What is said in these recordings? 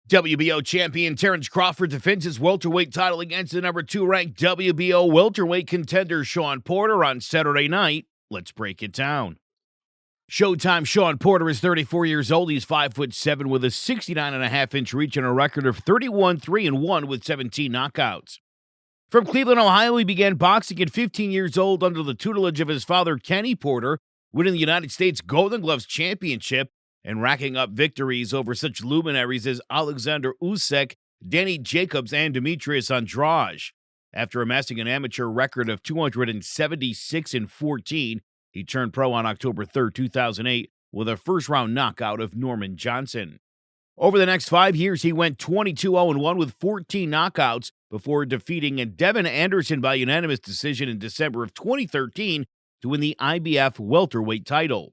WBO champion Terence Crawford defends his welterweight title against the number 2 ranked WBO welterweight contender Shawn Porter on Saturday night. Let's break it down. Showtime Shawn Porter is 34 years old. He's 5'7" with a 69.5-inch reach and a record of 31-3-1 with 17 knockouts. From Cleveland, Ohio, he began boxing at 15 years old under the tutelage of his father, Kenny Porter, winning the United States Golden Gloves Championship and racking up victories over such luminaries as Alexander Usyk, Danny Jacobs, and Demetrius Andrade. After amassing an amateur record of 276-14, he turned pro on October 3, 2008, with a first-round knockout of Norman Johnson. Over the next 5 years, he went 22-0-1 with 14 knockouts before defeating Devon Anderson by unanimous decision in December of 2013 to win the IBF welterweight title.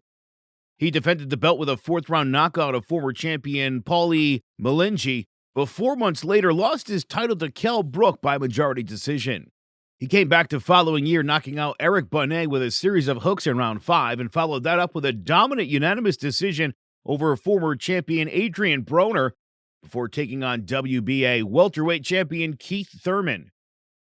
He defended the belt with a fourth-round knockout of former champion Paulie Malignaggi, but 4 months later lost his title to Kell Brook by majority decision. He came back the following year, knocking out Erick Bone with a series of hooks in round 5, and followed that up with a dominant unanimous decision over former champion Adrian Broner before taking on WBA welterweight champion Keith Thurman.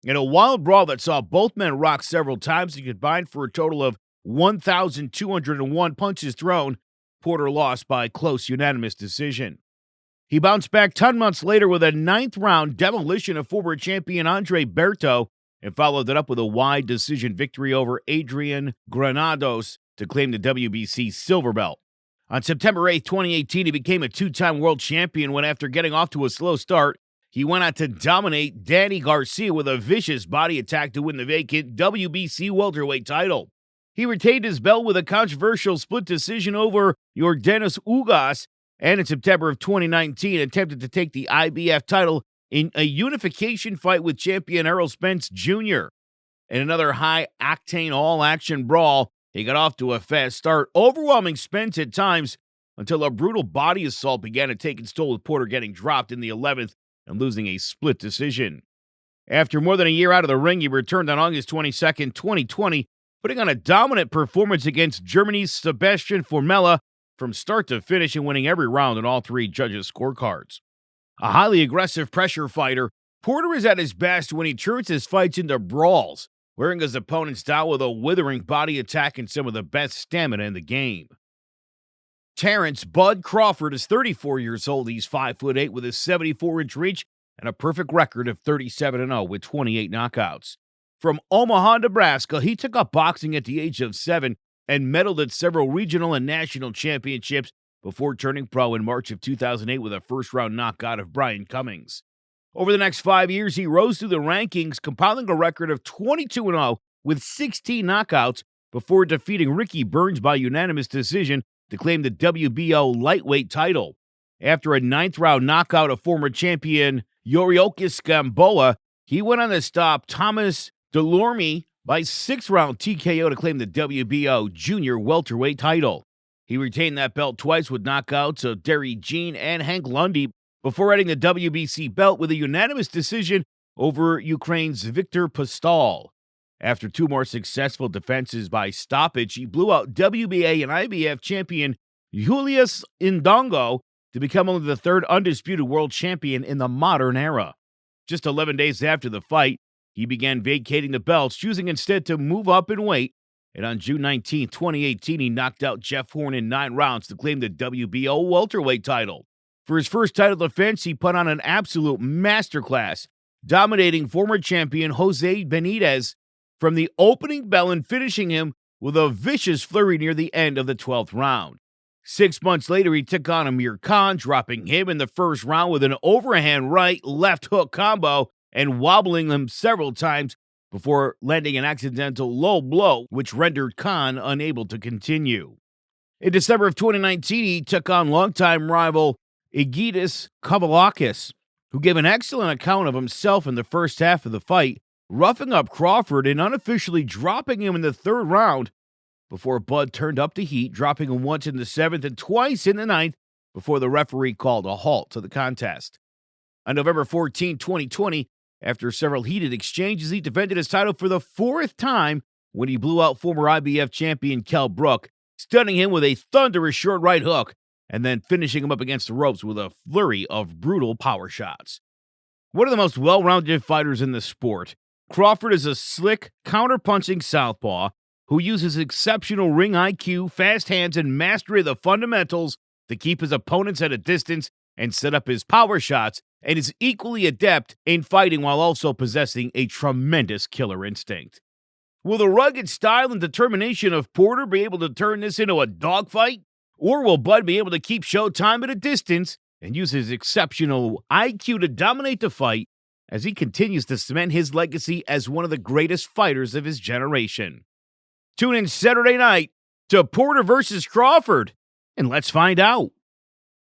In a wild brawl that saw both men rock several times and combined for a total of 1,201 punches thrown, Porter lost by close unanimous decision. He bounced back 10 months later with a 9th-round demolition of former champion Andre Berto and followed it up with a wide decision victory over Adrian Granados to claim the WBC silver belt. On September 8, 2018, he became a 2-time world champion when, after getting off to a slow start, he went on to dominate Danny Garcia with a vicious body attack to win the vacant WBC welterweight title. He retained his belt with a controversial split decision over Yordenis Ugas, and in September of 2019 attempted to take the IBF title in a unification fight with champion Errol Spence Jr. In another high-octane all-action brawl, he got off to a fast start, overwhelming Spence at times until a brutal body assault began to take its toll, with Porter getting dropped in the 11th and losing a split decision. After more than a year out of the ring, he returned on August 22, 2020, putting on a dominant performance against Germany's Sebastian Formella from start to finish and winning every round in all 3 judges' scorecards. A highly aggressive pressure fighter, Porter is at his best when he turns his fights into brawls, wearing his opponents down with a withering body attack and some of the best stamina in the game. Terence "Bud" Crawford is 34 years old. He's 5'8" with a 74-inch reach and a perfect record of 37-0 with 28 knockouts. From Omaha, Nebraska, he took up boxing at the age of 7 and medaled at several regional and national championships before turning pro in March of 2008 with a first-round knockout of Brian Cummings. Over the next 5 years, he rose through the rankings, compiling a record of 22-0 with 16 knockouts before defeating Ricky Burns by unanimous decision to claim the WBO lightweight title. After a 9th-round knockout of former champion Yuriokis Gamboa, he went on to stop Thomas Delorme by 6th-round TKO to claim the WBO junior welterweight title. He retained that belt twice with knockouts of Derry Jean and Hank Lundy before heading the WBC belt with a unanimous decision over Ukraine's Victor Postol. After 2 more successful defenses by stoppage, he blew out WBA and IBF champion Julius Indongo to become only the 3rd undisputed world champion in the modern era. Just 11 days after the fight, he began vacating the belts, choosing instead to move up in weight, and on June 19, 2018, he knocked out Jeff Horn in 9 rounds to claim the WBO welterweight title. For his first title defense, he put on an absolute masterclass, dominating former champion Jose Benitez from the opening bell and finishing him with a vicious flurry near the end of the 12th round. 6 months later, he took on Amir Khan, dropping him in the first round with an overhand right-left hook combo and wobbling him several times before landing an accidental low blow, which rendered Khan unable to continue. In December of 2019, he took on longtime rival Egidijus Kovalakis, who gave an excellent account of himself in the first half of the fight, roughing up Crawford and unofficially dropping him in the 3rd round before Bud turned up the heat, dropping him once in the 7th and twice in the 9th before the referee called a halt to the contest. On November 14, 2020, after several heated exchanges, he defended his title for the 4th time when he blew out former IBF champion Kell Brook, stunning him with a thunderous short right hook and then finishing him up against the ropes with a flurry of brutal power shots. One of the most well-rounded fighters in the sport, Crawford is a slick, counter-punching southpaw who uses exceptional ring IQ, fast hands, and mastery of the fundamentals to keep his opponents at a distance and set up his power shots, and is equally adept in fighting while also possessing a tremendous killer instinct. Will the rugged style and determination of Porter be able to turn this into a dogfight? Or will Bud be able to keep Showtime at a distance and use his exceptional IQ to dominate the fight as he continues to cement his legacy as one of the greatest fighters of his generation? Tune in Saturday night to Porter versus Crawford, and let's find out.